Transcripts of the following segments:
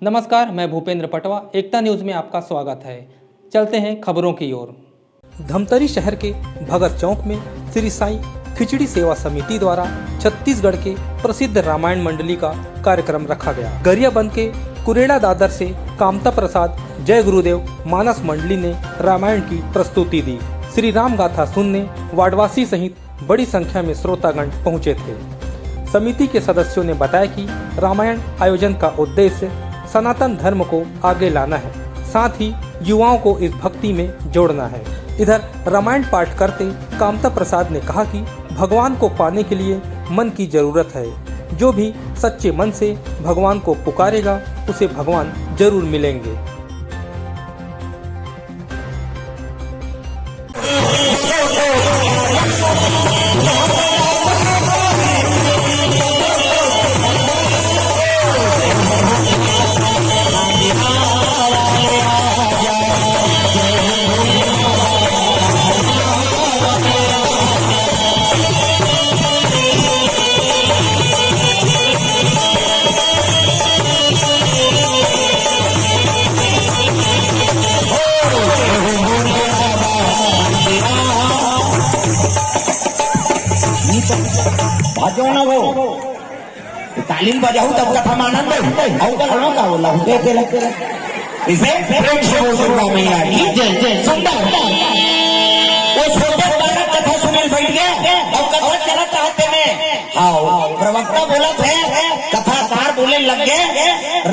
नमस्कार, मैं भूपेंद्र पटवा। एकता न्यूज में आपका स्वागत है। चलते हैं खबरों की ओर। धमतरी शहर के भगत चौक में श्री साईं खिचड़ी सेवा समिति द्वारा छत्तीसगढ़ के प्रसिद्ध रामायण मंडली का कार्यक्रम रखा गया। गरियाबंद के कुरेड़ा दादर से कामता प्रसाद जय गुरुदेव मानस मंडली ने रामायण की प्रस्तुति दी। श्री राम गाथा सुनने वार्डवासी सहित बड़ी संख्या में श्रोतागण पहुँचे थे। समिति के सदस्यों ने बताया कि रामायण आयोजन का उद्देश्य सनातन धर्म को आगे लाना है, साथ ही युवाओं को इस भक्ति में जोड़ना है। इधर रामायण पाठ करते कामता प्रसाद ने कहा कि भगवान को पाने के लिए मन की जरूरत है। जो भी सच्चे मन से भगवान को पुकारेगा उसे भगवान जरूर मिलेंगे। बजाओ ना वो तालीम बजाओ तब कथा मानन दे और का ना का बोला देखे इसे प्रेम से बोल रहा मैं यार जय सुंदर वो छोटे बड़ा कथा सुने बैठ गए और कथा चला चाहते में हां प्रवक्ता बोला थे कथाकार बोले लग गए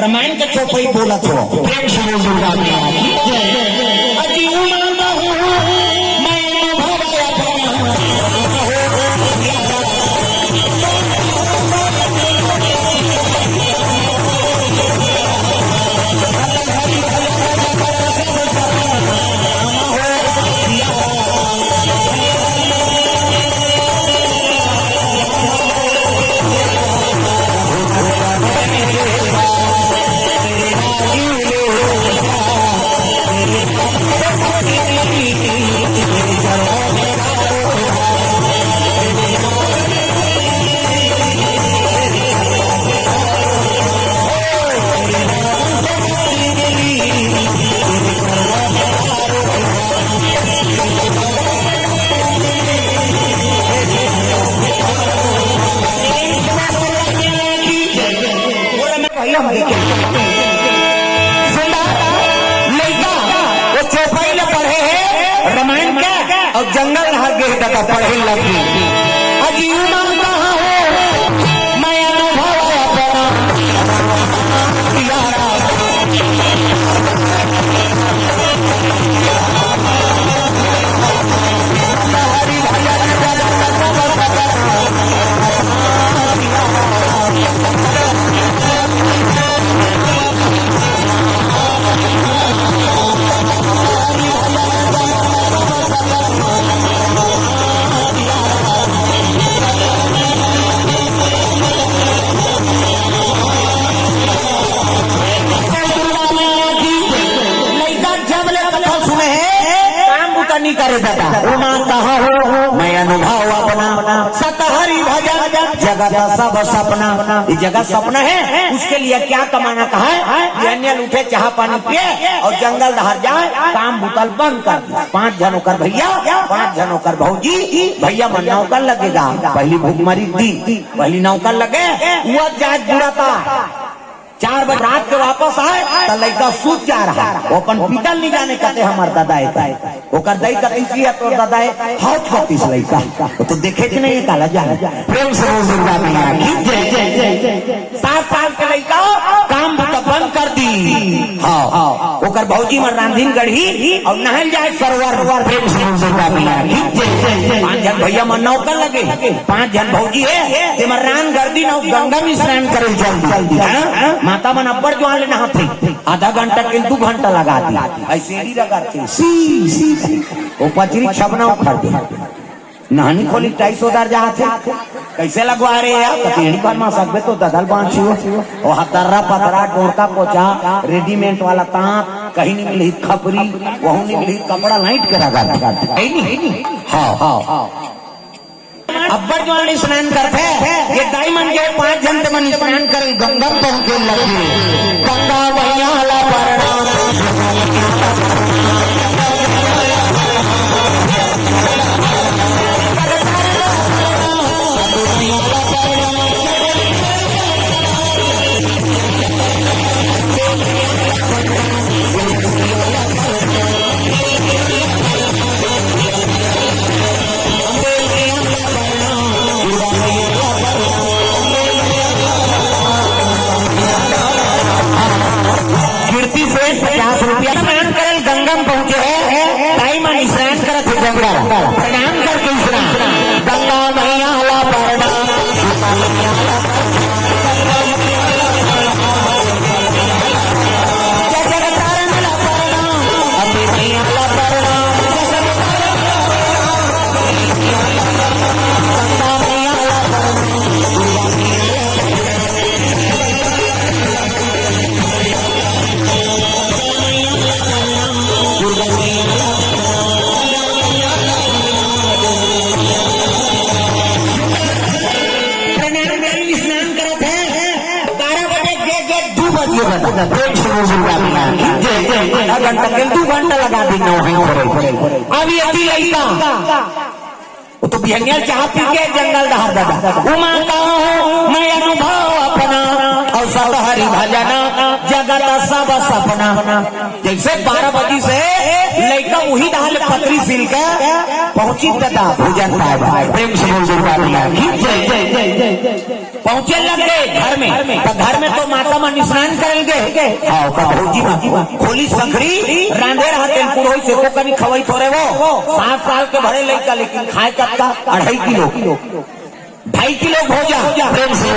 रामायण के चौपाई बोला था प्रेम से बोल रहा मैं यार अजी मानता हूं मैं अनुभव रामायण क्या और जंगल हर गए पढ़े लगी अजी मानता हूँ मैं अनुभव अपना नहीं करे दादा वो मानता हूँ मैं अनुभव अपना सतहरी भजन जगत सब सपना। ये जगत सपना है उसके लिए क्या कमाना कहा है उठे चाह पानी पिए और जंगल दहर जाए काम भूतल बंद कर दिया। 5 जन होकर भैया 5 जन होकर भौजी भैया मन नौकर लगेगा पहली भूखमरी दी पहली नौकर लगे वो जात जुड़ा था 4 बजे रात के वापस आए तो लड़का सूत जा रहा वो अपन पीटल नहीं जाने कहते हमारे दादा ओकर दई कतीसी है तो दादा हाथ कतीस लड़का तो देखे कि नहीं काला जाने प्रेम से बोल रहा मैं जय 7 साल के लड़का काम बंद कर दी हां ओकर भौजी में रांधीन गढ़ी और नहल जाए सरोवर प्रेम से बोल रहा मैं जय 5 जन भैया मन नौकर लगे 5 जन भौजी है ते में रान गर्दी नौ गंगा में स्नान करे जल्दी माता मन अब्बर जो आले नहाते आधा घंटा के 2 घंटा लगा दी ऐसे ही लगाते सी वो पचरी छबना उखड़ दे नहानी खोली 250 जहाँ थे कैसे लगवा रहे यार कहीं पर मां सकते तो ददल बांची और हतर्रा पतरा डोरका पोचा रेडीमेड वाला तांत कहीं नहीं मिली खपरी वहू नहीं मिली कपड़ा लाइट के लगा हाँ अब्बर जो स्नान करते ये डायमंड के 5 घंटे में स्नान कर गंगा पहुंचे लगे गंगा 50 रुपया स्नान करल गंगा में पहुंचे है ताई मां स्नान करत है गंगा प्रणाम करके स्नान गंगा मैया ला प्रणाम जगतारण ला प्रणाम अम्बे मैया ला प्रणाम गंगा मैया ला घंटा लगा दी नौ अब यदि लड़का वो तो बिहनिया चाह पी के जंगल दहाड़ दादा उमा कहा हो मैं अनुभव अपना और सब हरि भजना जगत सब सपना जैसे 12 बजे से लड़का वही दाल पत्री सिल के पहुंची दादा भोजन पाए प्रेम से पहुंचे लग गए घर में तो घर में तो माता मां स्नान करेंगे भौजी मां खोली संखरी रांधे रहा तेल पुरोहित से को कभी खवाई थोड़े वो 7 साल के भरे लड़का लेकिन खाए का 2.5 किलो 2.5 किलो भोजन प्रेम से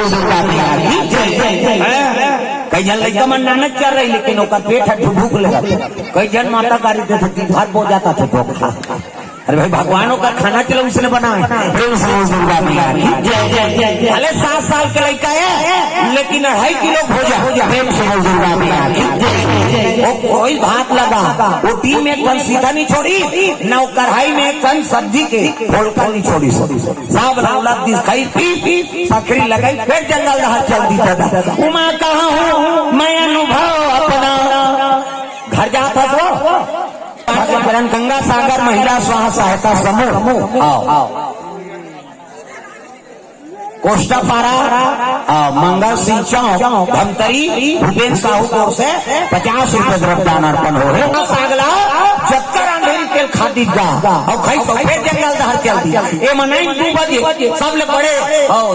कई जन लड़का मन नानक चल रही लेकिन ओका पेट है भूख लगा कई जन माता कारी थे भात बो जाता थे अरे भाई भगवानों का खाना चलो उसने बनाया भले 7 साल का लड़का है लेकिन 2.5 किलो भोजन कोई भात लगा वो टीम में एक टन सीधा नहीं छोड़ी न कढ़ाई में एक टन सब्जी के फोड़का नहीं छोड़ी सब रौलत दिस खाई पी सकरी लगाई फिर जंगल रहा चल दी दादा उमा कहा हूँ मैं अनुभव अपना घर जाता तो गंगा सागर महिला स्वास्थ्य सहायता समूह आओ कोष्टापारा मंगल सिंह चौक धमतरी भूपेन्द्र साहू की ओर से 50 रुपए द्रव्यदान अर्पण हो रहे सागला जक्कर अंधेरी तेल खादी जा और खाई तो फिर जंगल दहाड़ चल दी ए मनाई 2 बजे सब ले बड़े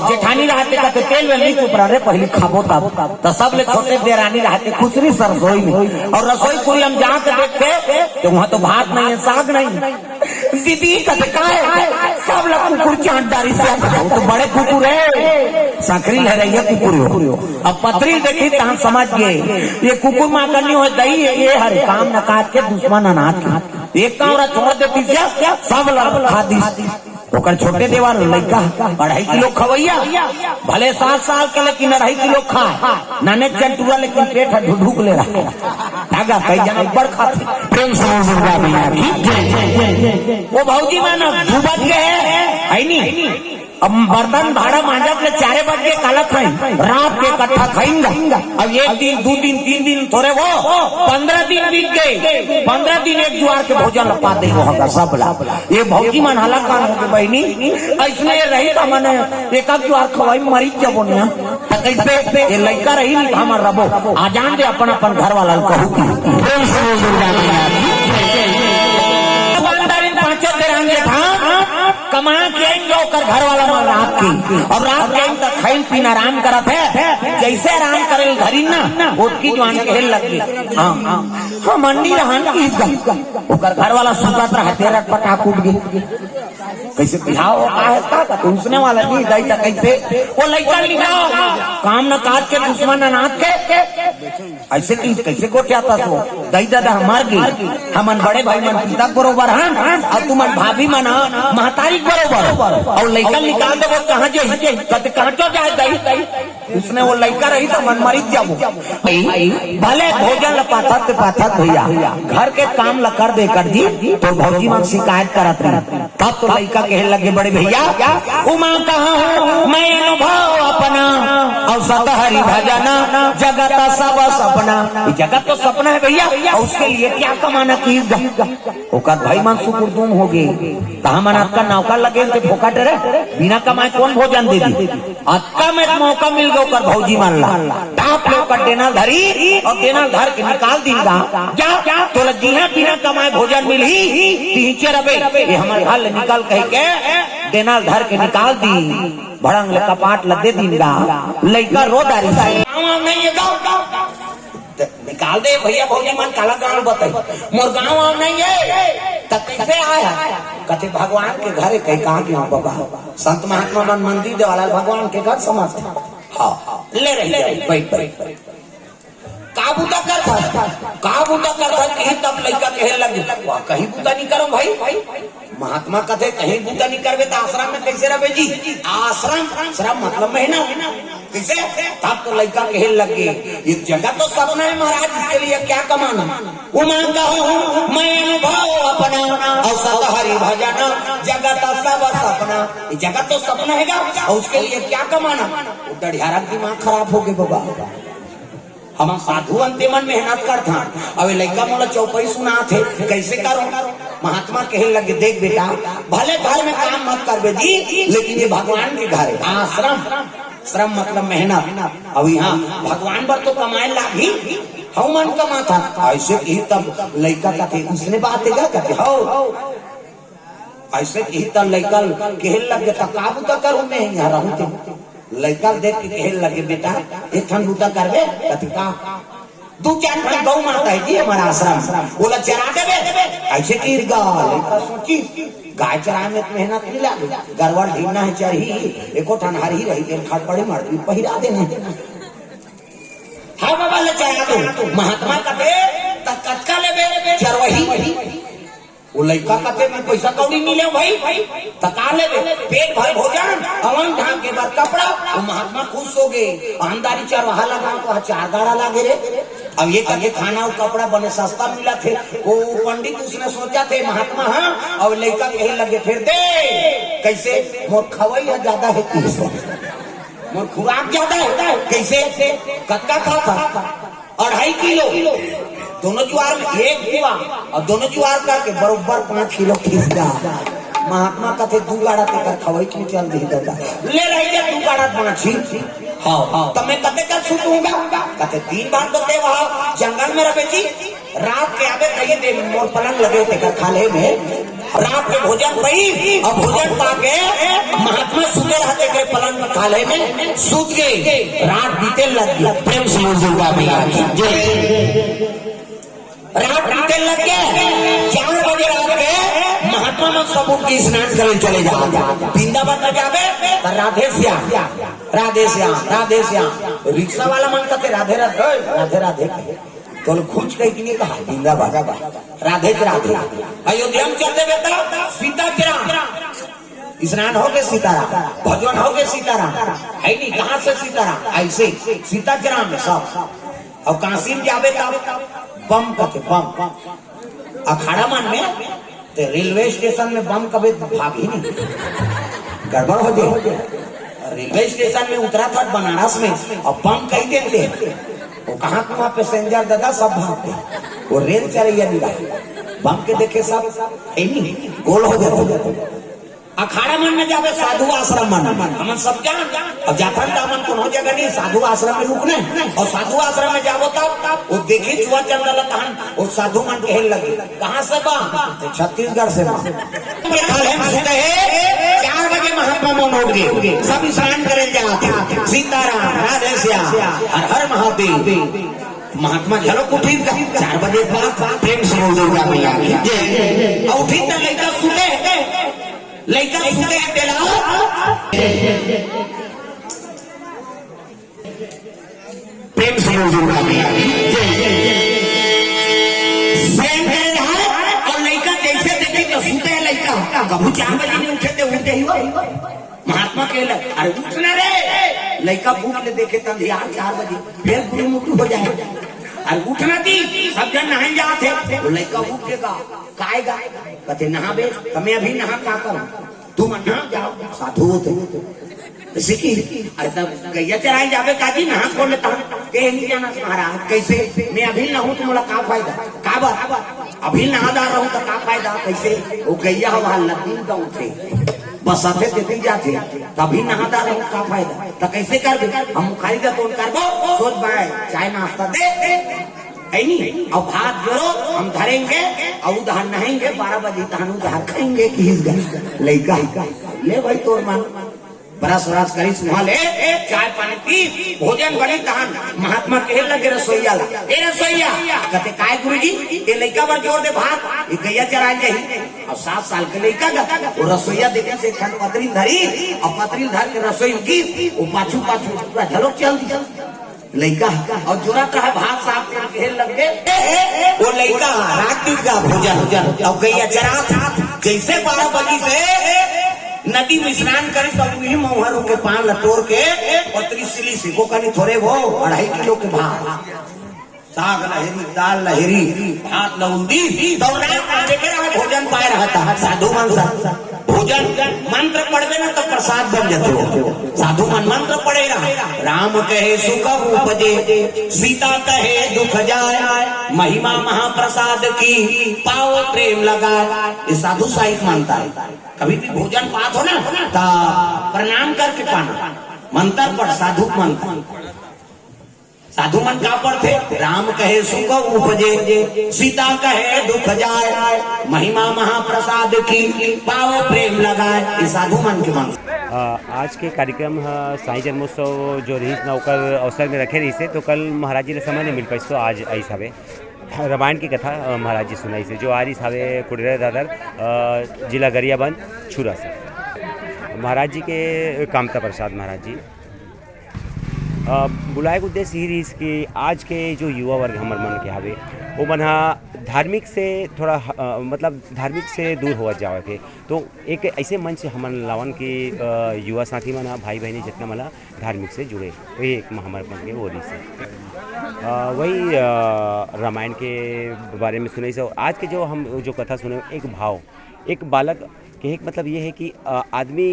जेठानी रहते कहते तेल में नहीं चुप रहे पहले खाबो तब तो सब ले छोटे देरानी रहते खुसरी सरसोई में और रसोई पूरी हम जाके देखते तो वहाँ तो भात नहीं है साग नहीं दीदी कहते का है सब लोग कुकुर चांटारी से तो बड़े कुकुर है सकरी है रही है कुकुर अब पत्री देखी तो हम समझ गए ये कुकुर माँ करनी हो दही ये हर काम न काट के दुश्मन अनाथ की एक काम छोड़ देती सब लोग खादी ओकर छोटे देवार लड़का 2.5 किलो खवैया भले 7 साल के लेकिन 2.5 किलो खाए नाने चंटुआ लेकिन पेट ढूक ले रहा धागा कई जन बड़ खाते प्रेम से वो भौजी माना 2 बज गए है नहीं अब बर्तन भाड़ा मांझा के 4 बज के काला खाई रात के इकट्ठा खाएंगा अब 1 दिन 2 दिन 3 दिन थोड़े वो 15 दिन बीत गए 15 दिन एक जुआर के भोजन लपा दे वो होगा सब ये भौजी मन हला काम हो गए बहनी ऐसने रही तो मैंने एक जुआर खवाई मरी जब कैसे ये लड़का रही नहीं हमार रबो आजान दे अपन अपन घर वाला कहू कमा के घर वाला मां रात की और रात के तक खाइन पीन आराम करत है जैसे आराम करे घरी ना उसकी जवान के लग गई हाँ मंडी रहन की ओकर घर वाला सुतत रहा तेरा पटा कूट गई कैसे बिहाव का उसने वाला नहीं गई था कैसे वो लड़का निकाल काम न काट के दुश्मन अनाथ के ऐसे कैसे को क्या था तो दई दादा मर गई हमन बड़े भाई मन पिता बरोबर हन और तुमन भाभी मन महतारी बरोबर और लड़का निकाल दे वो कहाँ जाए कहते कहाँ तो जाए दई उसने वो लड़का रही तो मन मरी जाबो भले भोजन पाथत भैया घर के काम ल कर दे कर दी तो भौजी मां शिकायत करत रही तब तो लड़का कहे लगे बड़े भैया उमा कहा हूँ मैं अनुभव अपना और सत हरि भजना जगत सब सपना जगत तो सपना है भैया और उसके लिए क्या कमाना की ओकर भाई मन सुपुरदुम हो गए कहा मन आपका नौका लगे फोका डरे बिना कमाए कौन भोजन दे दी अक्का में मौका मिल गया ओकर भौजी मान ला टाप लेकर देना धरी और देना धर के निकाल दीगा क्या तो लगी बिना कमाए भोजन मिल ही नीचे रबे ये हमारे हाल निकाल कह के देना धर के निकाल दी भड़ंग ले कपाट लदे दीगा लड़का रो दारी से डाल दे भैया भौजी मन काला गाँव बताई मोर गाँव आव नहीं है तब कैसे आया कहते भगवान के घरे कहीं कहाँ गया बाबा संत महात्मा मन मंदिर देवाला भगवान के घर समझते हाँ ले रही बैठ बैठ काबूता करता कहीं तब लड़का कहे लगे कहीं बूता नहीं करो भाई महात्मा कहते कहीं बूता नहीं करवे तो आश्रम में कैसे रहे जी आश्रम मतलब महीना कैसे तब तो लड़का कहे लगे ये जगह तो सपना है महाराज इसके लिए क्या कमाना वो मांगता हूँ मैं अनुभव अपना और हरि भजन जगत सब सपना ये जगत तो सपना है और उसके लिए क्या कमाना वो डढ़ियारा दिमाग खराब हो गए बाबा हम साधु अंते मन मेहनत करता अब लड़का मोला चौपाई सुना थे कैसे करो महात्मा कहे लगे देख बेटा भले घर में काम मत कर जी लेकिन ये भगवान के घर है आश्रम श्रम मतलब मेहनत अब यहाँ भगवान पर तो कमाए लागी हम मन कमाता ऐसे ही तब लड़का का थे उसने बात है क्या कहते हो ऐसे ही तब लड़का कहे लगे काबू तो करूँ मैं यहाँ रहूँ लड़का देख के कहे लगे बेटा एक ठंड बूता करवे कहते का 2-4 ठन गौ माता है जी हमारा आश्रम बोला चरा देवे ऐसे की सोची गाय चराए में मेहनत नहीं लगे गरवड़ ढीना है चरही एको ठन हरी रही खाट पड़े मार पहिरा देना हाँ बाबा ले चरा दो महात्मा कहते कटका ले चरवही वो लड़का कहते मैं पैसा कौड़ी मिले भाई तका ले पेट भर भोजन अवन ढांग के बाद कपड़ा वो महात्मा खुश हो गए आमदारी चरवाहा लगा तो 4 गाड़ा लागे रे अब ये करके खाना और कपड़ा बने सस्ता मिला थे वो पंडित उसने सोचा थे महात्मा हाँ और लड़का कहे लगे फिर दे कैसे मोर खवैया ज्यादा है मोर खुराक ज्यादा है कैसे कटका खा 2.5 किलो दोनों ज्वार में 1 हुआ और दोनों ज्वार करके बरोबर 5 किलो खींच जा महात्मा कहते 2 गाड़ा तेकर खवाई क्यों चल दी दादा ले रही 2 गाड़ा 5 हाँ तो मैं कहते कर छूटूंगा कहते 3 बार तो दे वहाँ जंगल में रहे जी रात के आगे कही दे मोर पलंग लगे तेकर खाले में रात के भोजन पई और भोजन पाके महात्मा सुते रहते के पलंग में खाले में सूत गए रात बीते लग गई प्रेम से दुर्गा मैया रात बीते लग गए 4 बजे रात के महात्मा में सब उठ के स्नान करने चले जाते वृंदावन में जावे राधे श्याम रिक्शा वाला मन कहते राधे राधे तो खोज कही कि नहीं कहा वृंदावन राधे अयोध्या में चलते बेटा सीता राम स्नान हो गए सीताराम भजन हो गए सीताराम है नहीं कहाँ से सीताराम ऐसे सीता राम सब और काशी में जावे बम कहते बम अखाड़ा मन में तो रेलवे स्टेशन में बम कभी भाग ही नहीं गड़बड़ हो गई रेलवे स्टेशन में उतरा था बनारस में और बम कही देते वो कहाँ कहाँ पैसेंजर दादा सब भागते वो रेल चले मिला बम के देखे सब नहीं गोल हो गए अखाड़ा मन में जावे साधु आश्रम मन हम सब जान अब जाथन दामन कोनो जगह नहीं साधु आश्रम में रुकने और साधु आश्रम में जावो तब वो देखे चुआ चंदल तहन वो साधु मन कहने लगे कहाँ से बा छत्तीसगढ़ से 4 बजे महात्मा मन उठ गए सब स्नान करे जाते सीताराम राधे श्याम हर हर महादेव महात्मा झलक उठी 4 बजे बाद प्रेम से दुर्गा मैया उठी तो लड़का सुने लड़का सुने प्रेम से दुर्गा मैया और लड़का जैसे देखे तो सुते लड़का कभी 4 बजे नहीं उठे थे उठे ही महात्मा कहला अरे उठना रे लड़का भूख ले देखे तब यार 4 बजे फिर गुरु मुटु हो जाए अरे उठना थी सब जन नहाए जाते तो लड़का उठेगा काएगा कहते नहाबे तो मैं अभी नहा क्या करूं तुम नहा जाओ साधु होते सीखी अरे तब गैया चराए जावे काजी नहा खोल लेता कह नहीं जाना महाराज कैसे मैं अभी नहूं तो मोला का फायदा का बात अभी नहादार रहूं तो का फायदा कैसे वो गैया हवा लतीन का उठे बस साथे देती जाते तभी नहादार रहूं का फायदा तो कैसे कर दे हम खाली का तोड़ कर सोच बाय चाय नाश्ता दे है नहीं और भात जोड़ो हम धरेंगे और उधर नहाएंगे 12 बजे तहन उधर खाएंगे कि लड़का ले भाई तोर मन ब्रश व्रश करी सुहाले चाय पानी पी भोजन बने तहन महात्मा कहे लगे रसोईया ला ए रसोईया कहते काय गुरुजी ये लड़का पर जोर दे भात ये गैया चरा जाही और 7 साल के लड़का का वो रसोईया देखे से खन पतरी धरी और पतरी धर के रसोई की वो पाछू पाछू पूरा झलक चल दी लड़का और जोरत रहा भात साफ करके लग गए वो लड़का रात दिन का भोजन और गैया चरा जैसे 12 बजे से नदी में स्नान करे तब वही मौहरों के पान लटोर के पतरी सिली सिको कनी थोड़े वो 2.5 किलो के भात साग लहरी दाल लहरी भात लौंदी भोजन पाए रहता है साधु मन भोजन मंत्र पढ़वे ना तो प्रसाद बन जाते हो साधु मन मंत्र पढ़ेगा राम कहे सुख उपजे सीता कहे दुख जाए महिमा महाप्रसाद की पाओ प्रेम लगा ये साधु साहित्य मानता है कभी भी भोजन पात हो ना तो प्रणाम करके पाना मंत्र पढ़ साधु मंत्र साधु मन का पढ़ते राम कहे सुख उपजे सीता कहे दुख जाए महिमा महाप्रसाद की पाओ प्रेम लगाए ये साधु मन के मंत्र। आज के कार्यक्रम साई जन्मोत्सव जो रही नौकर अवसर में रखे रही से तो कल महाराज जी ने समय नहीं मिल पाई तो आज आई सावे रामायण की कथा महाराज जी सुनाई से जो आ रही सावे कुड़ेरा दादर जिला गरियाबंद छुरा से महाराज जी के कामता प्रसाद महाराज जी बुलाए उद्देश्य ही रही कि आज के जो युवा वर्ग हमारे मन के हावे वो मना धार्मिक से थोड़ा मतलब धार्मिक से दूर हो जावे थे तो एक ऐसे मंच हमन लावन के युवा साथी मना भाई बहनी जितना मला धार्मिक से जुड़े वही एक हमारे मन के वो रही से वही रामायण के बारे में सुने से आज के जो हम जो कथा सुने एक बालक के एक मतलब ये है कि आदमी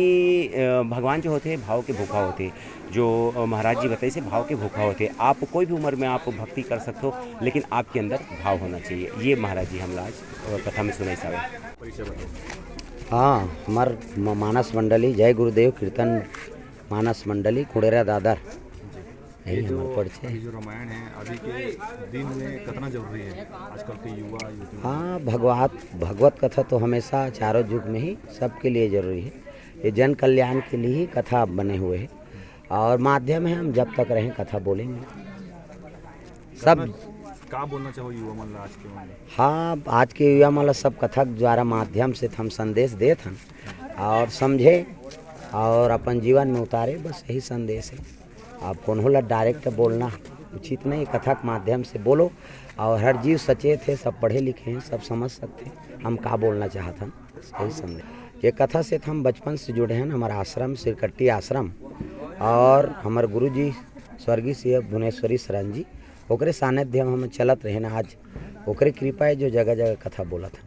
भगवान जो होते हैं भाव के भूखा होते हैं जो महाराज जी बताइए से भाव के भूखा होते हैं आप कोई भी उम्र में आप भक्ति कर सकते हो लेकिन आपके अंदर भाव होना चाहिए ये महाराज जी हम आज कथा में सुनाई सावे। हाँ हमार मानस मंडली जय गुरुदेव कीर्तन मानस मंडली कुड़ेरा दादर यही हमारे परिचय। जो रामायण है अभी के दिन में कितना जरूरी है आजकल के युवा युवती। हाँ भगवत कथा तो हमेशा चारों युग में ही सबके लिए जरूरी है। ये जन कल्याण के लिए ही कथा बने हुए हैं और माध्यम है हम जब तक रहें कथा बोलेंगे सब। क्या बोलना चाहो युवा मन आज के मन? हाँ आज के युवा मन सब कथक द्वारा माध्यम से हम संदेश देते हैं और समझे और अपन जीवन में उतारे बस यही संदेश है। आप कौन डायरेक्ट बोलना उचित नहीं कथक माध्यम से बोलो और हर जीव सचेत है सब पढ़े लिखे हैं सब समझ सकते हैं हम क्या बोलना चाहते हैं यही संदेश। ये कथा से हम बचपन से जुड़े हैं हमारा आश्रम सिरकट्टी आश्रम और हमारे गुरुजी स्वर्गीय श्री भुवनेश्वरी शरण जी ओकरे सानिध्य में हम चलत रहे ना आज ओकरे कृपा है जो जगह जगह कथा बोला था।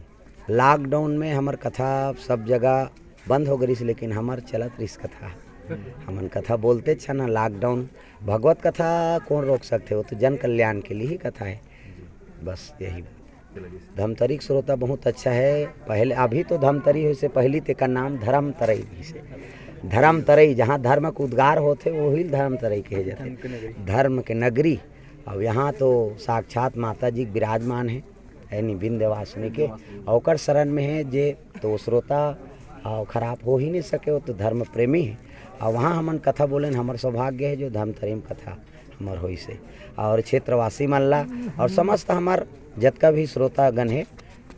लॉकडाउन में हमार कथा सब जगह बंद हो गई लेकिन हमार चलत रही कथा हमन कथा बोलते छा ना। लॉकडाउन भगवत कथा कौन रोक सकते हो तो जन कल्याण के लिए ही कथा है बस यही। धमतरी श्रोता बहुत अच्छा है पहले अभी तो धमतरी हो से पहली ते का नाम धर्म तरई से धर्म तरई जहाँ धर्म के उद्गार होते वही धर्म तरई कहे जाते धर्म के नगरी। अब यहाँ तो साक्षात माता जी विराजमान है यानी विंध्यवासिनी के औकर शरण में है जे तो श्रोता खराब हो ही नहीं सके वो तो धर्म प्रेमी है और वहाँ हमन कथा बोलें हमार सौभाग्य है जो धमतरीम कथा हमार होई से और क्षेत्रवासी मल्ला और समस्त हमार जतका भी श्रोतागण है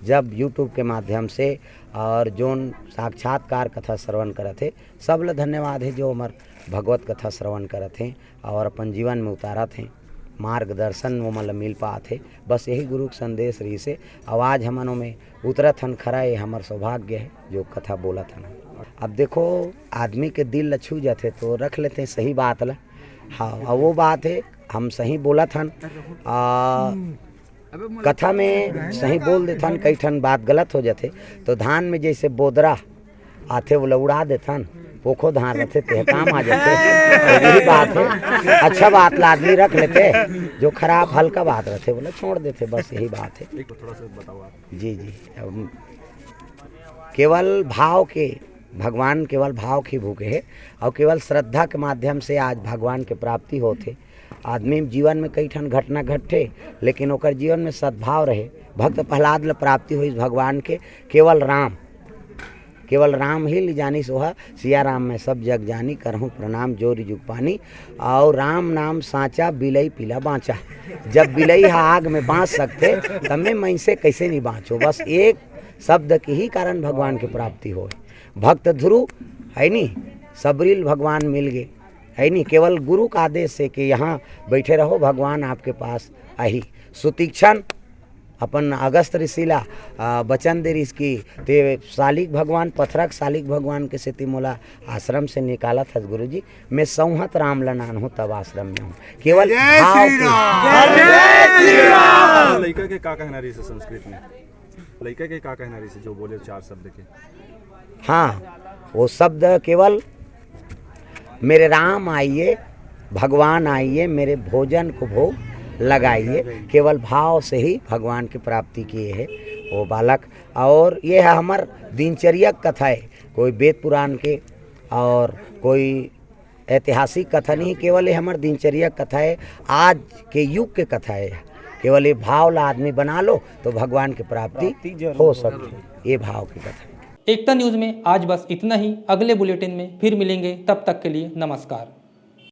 जब यूट्यूब के माध्यम से और जोन साक्षात्कार कथा श्रवण करत है सब ला धन्यवाद है जो हमार भगवत कथा श्रवण करत हैं और अपन जीवन में उतारत हैं मार्गदर्शन वो मतलब मिल पाते बस यही गुरु के संदेश रही से आवाज़ हमनों में उतरत हन खरा ये हमार सौभाग्य है जो कथा बोला था ना। अब देखो आदमी के दिल छू जाते तो रख लेते हैं सही बात ला। हाँ और वो बात है हम सही बोला था कथा में सही बोल देता कई ठन बात गलत हो जाते तो धान में जैसे बोदरा आते वो उड़ा देता पोखो धान रहते ते काम आ जाते तो यही बात है। अच्छा बात ला आदमी रख लेते जो खराब हल्का बात रहते बोले छोड़ देते बस यही बात है। थोड़ा सा बताओ आप। जी केवल भाव के भगवान केवल भाव की भूखे है और केवल श्रद्धा के माध्यम से आज भगवान के प्राप्ति होते। आदमी जीवन में कई ठन घटना घटे लेकिन ओकर जीवन में सद्भाव रहे भक्त प्रहलाद ल प्राप्ति हुई भगवान के केवल राम ही लिजानी सोहा, सिया राम में सब जग जानी, करहूँ प्रणाम जोरी जुग पानी। और राम नाम साँचा बिलई पीला बाँचा, जब बिलई आग में बाँच सकते तब में मैं से कैसे नहीं बाँचो। बस एक शब्द के ही कारण भगवान की प्राप्ति हो। भक्त ध्रुव है नी, सबरील भगवान मिल गए है नी, केवल गुरु का आदेश से कि यहाँ बैठे रहो, भगवान आपके पास आई। सुतीक्षण अपन अगस्त ऋषिला बचन दे इसकी ते शालिक भगवान पथरक शालिक भगवान के से मोला आश्रम से निकाला था गुरुजी। मैं संहत राम लनान हूँ तब आश्रम में हूँ, केवल लड़का के का कहना रही से संस्कृत में, लड़का के का कहना रही से जो बोले 4 शब्द के। हाँ, वो शब्द केवल मेरे राम आइए, भगवान आइए, मेरे भोजन को भोग लगाइए, केवल भाव से ही भगवान की प्राप्ति किए है वो बालक। और ये है हमार दिनचर्या कथा है, कोई वेद पुराण के और कोई ऐतिहासिक कथा नहीं, केवल ये हमार दिनचर्या कथा है, आज के युग के कथा है। केवल ये भाव ला आदमी बना लो तो भगवान की प्राप्ति हो सकती, ये भाव की कथा है। एकता न्यूज़ में आज बस इतना ही। अगले बुलेटिन में फिर मिलेंगे, तब तक के लिए नमस्कार।